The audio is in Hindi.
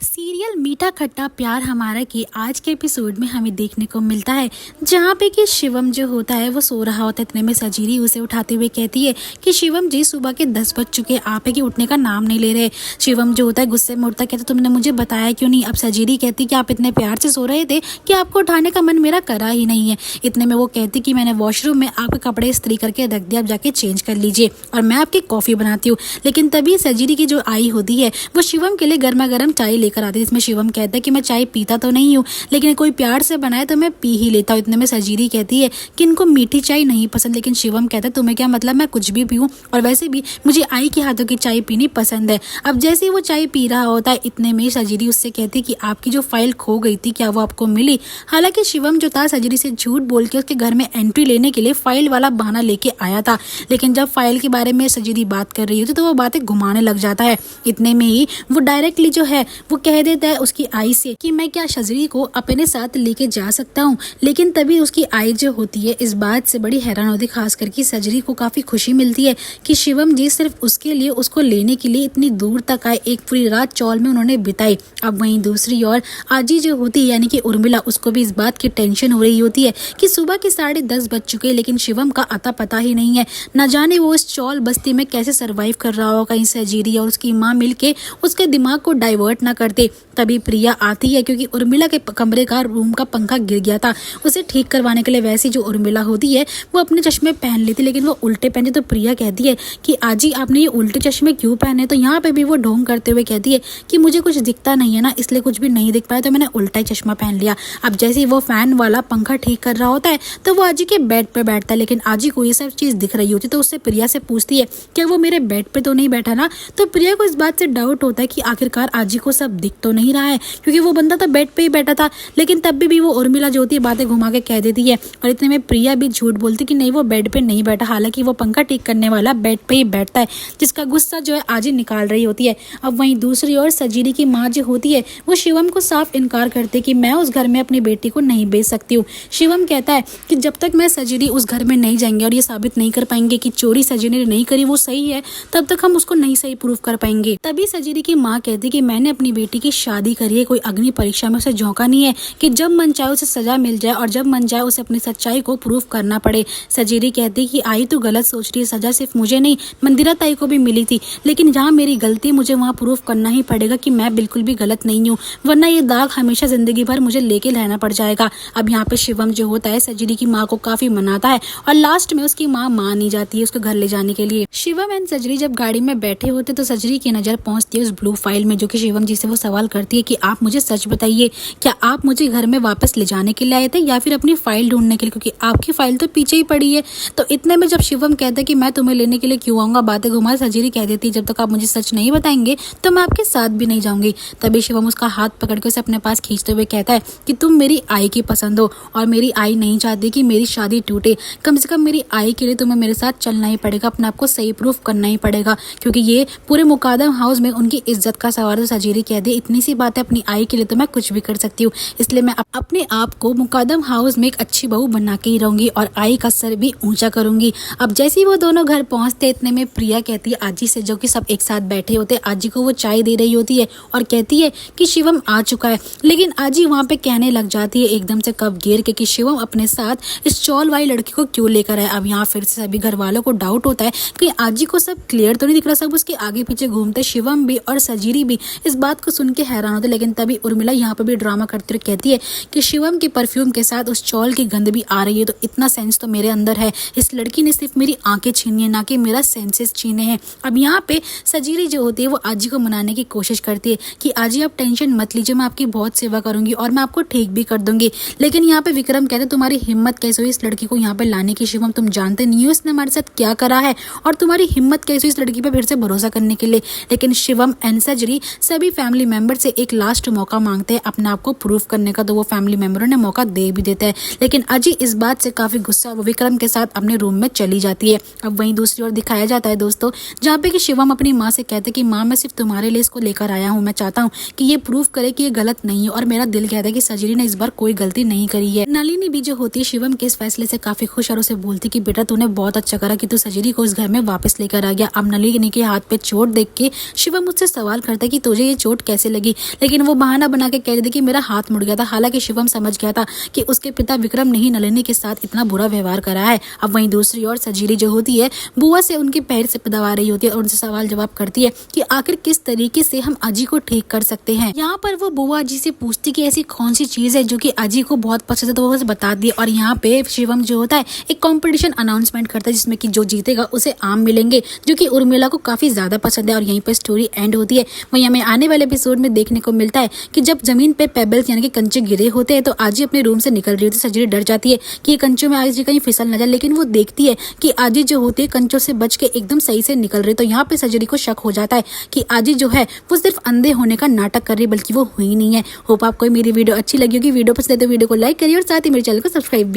सीरियल मीठा खट्टा प्यार हमारा के आज के एपिसोड में हमें देखने को मिलता है जहाँ पे कि शिवम जो होता है वो सो रहा होता है। इतने में सजीरी उसे उठाते हुए कहती है कि शिवम जी सुबह के 10 बज चुके, आप है कि उठने का नाम नहीं ले रहे। शिवम जो होता है गुस्से में उठता, कहता तुमने मुझे बताया क्यों नहीं। अब सजीरी कहती कि आप इतने प्यार से सो रहे थे कि आपको उठाने का मन मेरा करा ही नहीं है। इतने में वो कहती कि मैंने वॉशरूम में आपके कपड़े इस्त्री करके रख दिया, आप जाके चेंज कर लीजिए और मैं आपकी कॉफ़ी बनाती हूँ। लेकिन तभी सजीरी की जो आई होती है वो शिवम के लिए गर्मा गर्म चाय लेकर आती है। इसमें शिवम कहता है कि मैं चाय पीता तो नहीं हूँ, लेकिन कोई प्यार से बनाए तो मैं पी ही लेता हूँ। इतने में सजीरी कहती है कि इनको मीठी चाय नहीं पसंद, लेकिन शिवम कहता है तुम्हें क्या मतलब, मैं कुछ भी पीऊँ और वैसे भी मुझे आई के हाथों की चाय पीनी पसंद है। अब जैसे ही वो चाय पी रहा होता है इतने में सजीरी उससे कहती कि आपकी जो फाइल खो गई थी क्या वो आपको मिली। हालांकि शिवम जो था सजीरी से झूठ बोल के उसके घर में एंट्री लेने के लिए फाइल वाला बहाना लेके आया था, लेकिन जब फाइल के बारे में सजीरी बात कर रही होती तो वो बातें घुमाने लग जाता है। इतने में ही वो डायरेक्टली जो है वो कह देता है उसकी आई से कि मैं क्या सजीरी को अपने साथ लेके जा सकता हूँ। लेकिन तभी उसकी आई जो होती है इस बात से बड़ी हैरान होती है, खास करके सजीरी को काफी खुशी मिलती है कि शिवम जी सिर्फ उसके लिए उसको लेने के लिए इतनी दूर तक आए, एक पूरी रात चौल में उन्होंने बिताई। अब वहीं दूसरी ओर आजी जो होती है यानी कि उर्मिला, उसको भी इस बात की टेंशन हो रही होती है कि सुबह के 10:30 बज चुके लेकिन शिवम का अता पता ही नहीं है। न जाने वो इस चौल बस्ती में कैसे सरवाइव कर रहा होगा। कहीं सजीरी और उसकी माँ मिलके उसके दिमाग को डाइवर्ट ना करते। तभी प्रिया आती है क्योंकि उर्मिला के कमरे का रूम का पंखा गिर गया था, उसे ठीक करवाने के लिए। वैसी जो उर्मिला होती है वो अपने चश्मे पहन लेती लेकिन वो उल्टे पहने, तो प्रिया कहती है कि आजी आपने ये उल्टे चश्मे क्यों पहने। तो यहाँ पे भी वो ढोंग करते हुए कहती है कि मुझे कुछ दिखता नहीं है ना, इसलिए कुछ भी नहीं दिख पाया तो मैंने उल्टा ही चश्मा पहन लिया। अब जैसे ही वो फैन वाला पंखा ठीक कर रहा होता है तो वो आजी के बेड पे बैठता है, लेकिन आजी को ये सब चीज दिख रही होती तो उससे प्रिया से पूछती है कि वो मेरे बेड पे तो नहीं बैठा ना। तो प्रिया को इस बात से डाउट होता है कि आखिरकार आजी को सब दिख तो नहीं रहा है क्योंकि वो बंदा तो बेड पे ही बैठा था। लेकिन तब भी वो उर्मिला जो होती है बातें घुमा के कह देती है और इतने में प्रिया भी झूठ बोलती कि नहीं वो बेड पे नहीं बैठा, हालांकि वो पंखा ठीक करने वाला बेड पे ही बैठता है, जिसका गुस्सा जो है आजी निकाल रही होती है। अब वहीं दूसरी ओर सजीरी की माँ जो होती है वो शिवम को साफ इनकार करती है कि मैं उस घर में अपनी बेटी को नहीं भेज सकती हूँ। शिवम कहता है कि जब तक मैं सजीरी उस घर में नहीं जाएंगे और ये साबित नहीं कर पाएंगे कि चोरी सजीरी ने नहीं करी वो सही है, तब तक हम उसको नहीं सही प्रूफ कर पाएंगे। तभी सजीरी की माँ कहती कि मैंने अपनी बेटी की शादी करी है, कोई अग्नि परीक्षा में उसे झोंका नहीं है कि जब मन चाहे उसे सजा मिल जाए और जब मन चाहे उसे अपनी सच्चाई को प्रूफ करना पड़े। सजीरी कहती कि आई तो गलत सोच रही है, सजा सिर्फ मुझे नहीं मंदिरा ताई को भी मिली थी, लेकिन जहाँ मेरी गलती मुझे वहाँ प्रूफ करना ही पड़ेगा कि मैं बिल्कुल भी गलत नहीं हूँ, वरना ये दाग हमेशा जिंदगी भर मुझे लेके रहना पड़ जाएगा। अब यहाँ पे शिवम जो होता है सजीरी की माँ को काफी मनाता है और लास्ट में उसकी माँ मान ही जाती है उसको घर ले जाने के लिए। शिवम एंड सजरी जब गाड़ी में बैठे होते तो सजरी की नजर पहुंचती है उस ब्लू फाइल में, जो कि शिवम जी से वो सवाल करती है कि आप मुझे सच बताइए, क्या आप मुझे घर में वापस ले जाने के लिए आए थे या फिर अपनी फाइल ढूंढने के लिए, क्योंकि आपकी फाइल तो पीछे ही पड़ी है। तो इतने में जब शिवम कहता है कि मैं तुम्हें लेने के लिए क्यों आऊंगा, बातें घुमा, सजीरी कह देती है जब तक आप मुझे सच नहीं बताएंगे तो मैं आपके साथ भी नहीं जाऊंगी। तभी शिवम उसका हाथ पकड़ के उसे अपने पास खींचते हुए कहता है कि तुम मेरी आई की पसंद हो और मेरी आई नहीं चाहती कि मेरी शादी टूटे, कम से कम मेरी आई के लिए तुम्हें मेरे साथ चलना ही पड़ेगा, अपने आप को सही प्रूफ करना ही पड़ेगा, क्योंकि ये पूरे मुकादम हाउस में उनकी इज्जत का सवाल है। सजीरी कह दे इतनी सी बात है अपनी आई के लिए तो मैं कुछ भी कर सकती हूँ, इसलिए मैं अपने आप को मुकादम हाउस में एक अच्छी बहू बना के ही रहूंगी और आई का सर भी ऊंचा करूंगी। अब जैसे ही वो दोनों घर पहुंचते इतने में प्रिया कहती है आजी से, जो कि सब एक साथ बैठे होते, आजी को वो चाय दे रही होती है और कहती है कि शिवम आ चुका है, लेकिन आजी वहां पे कहने लग जाती है एकदम से कब घेर के कि शिवम अपने साथ इस चौल वाली लड़की को क्यों लेकर आए। अब यहाँ फिर से सभी घर वालों को डाउट होता है कि आजी को सब क्लियर तो नहीं दिख रहा, सब उसके आगे पीछे घूमते। शिवम भी और सजीरी भी इस बात को सुन के हैरान होते, लेकिन तभी उर्मिला यहाँ पे भी ड्रामा करते हुए कहती है कि शिवम की परफ्यूम के साथ उस चौल की गंध भी आ रही है, तो इतना सेंस तो मेरे अंदर है, इस लड़की ने सिर्फ मेरी आंखें छीनी है ना कि मेरा सेंसेस छीने हैं। अब यहाँ पे सजीरी जो होती है वो आजी को मनाने की कोशिश करती है कि आजी आप टेंशन मत लीजिए, मैं आपकी बहुत सेवा करूंगी और मैं आपको ठीक भी कर दूंगी। लेकिन यहाँ पे विक्रम कहते तुम्हारी हिम्मत कैसे हुई इस लड़की को यहाँ पे लाने की, शिवम तुम जानते नहीं हो इसने हमारे साथ क्या करा है और तुम्हारी हिम्मत कैसे हुई इस लड़की पे फिर से भरोसा करने के लिए। लेकिन शिवम एंड सजरी सभी फैमिली मेंबर से एक लास्ट मौका मांगते हैं अपने आप को प्रूफ करने का, तो वो फैमिली मेंबरों ने मौका दे भी देता है। लेकिन अजी इस बात से काफी गुस्सा और विक्रम के साथ अपने रूम में चली जाती है। अब वहीं दूसरी ओर दिखाया जाता है दोस्तों जहाँ पे कि शिवम अपनी माँ से कहते कि माँ मैं सिर्फ तुम्हारे लिए इसको लेकर आया हूँ, मैं चाहता हूँ कि ये प्रूफ करे कि ये गलत नहीं है और मेरा दिल कहता है कि सजरी ने इस बार कोई गलती नहीं करी है। नलिनी भी जो होती है शिवम के इस फैसले से काफी खुश और उसे बोलती कि बेटा तूने बहुत अच्छा करा कि तू सजरी को इस घर में वापस लेकर आ गया। अब नलिनी के हाथ पे चोट देख के शिवम मुझसे सवाल करता है कि तुझे ये चोट कैसे कैसे लगी, लेकिन वो बहाना बना के कह रही थी कि मेरा हाथ मुड़ गया था। हालांकि शिवम समझ गया था कि उसके पिता विक्रम ने ही नलिनी के साथ इतना बुरा व्यवहार करा है। अब वहीं दूसरी ओर सजीरी जो होती है बुआ से उनके पैर से दबा रही होती है और उनसे सवाल जवाब करती है कि आखिर किस तरीके से हम अजी को ठीक कर सकते हैं। यहाँ पर वो बुआ जी से पूछती कि ऐसी कौन सी चीज है जो कि अजी को बहुत पसंद है, तो वो बस बता दी। और यहाँ पे शिवम जो होता है एक कंपटीशन अनाउंसमेंट करता है जिसमें कि जो जीतेगा उसे आम मिलेंगे, जो कि उर्मिला को काफी ज्यादा पसंद है। और यहीं पर स्टोरी एंड होती है। वहीं हमें आने वाले एपिसोड में देखने को मिलता है कि जब जमीन पे पेबल्स यानी कि कंचे गिरे होते हैं तो आजी अपने रूम से निकल रही होती है। सजीरी डर जाती है कि ये कंचों में आजी कहीं फिसल न जाए, लेकिन वो देखती है कि आजी जो होती है कंचों से बच के एकदम सही से निकल रही। तो यहाँ पे सजीरी को शक हो जाता है कि आजी जो है वो सिर्फ अंधे होने का नाटक कर रही, बल्कि वो हुई नहीं है। होप आपको मेरी वीडियो अच्छी लगी होगी। वीडियो पसंद है तो वीडियो को लाइक करिए और साथ ही मेरे चैनल को सब्सक्राइब भी।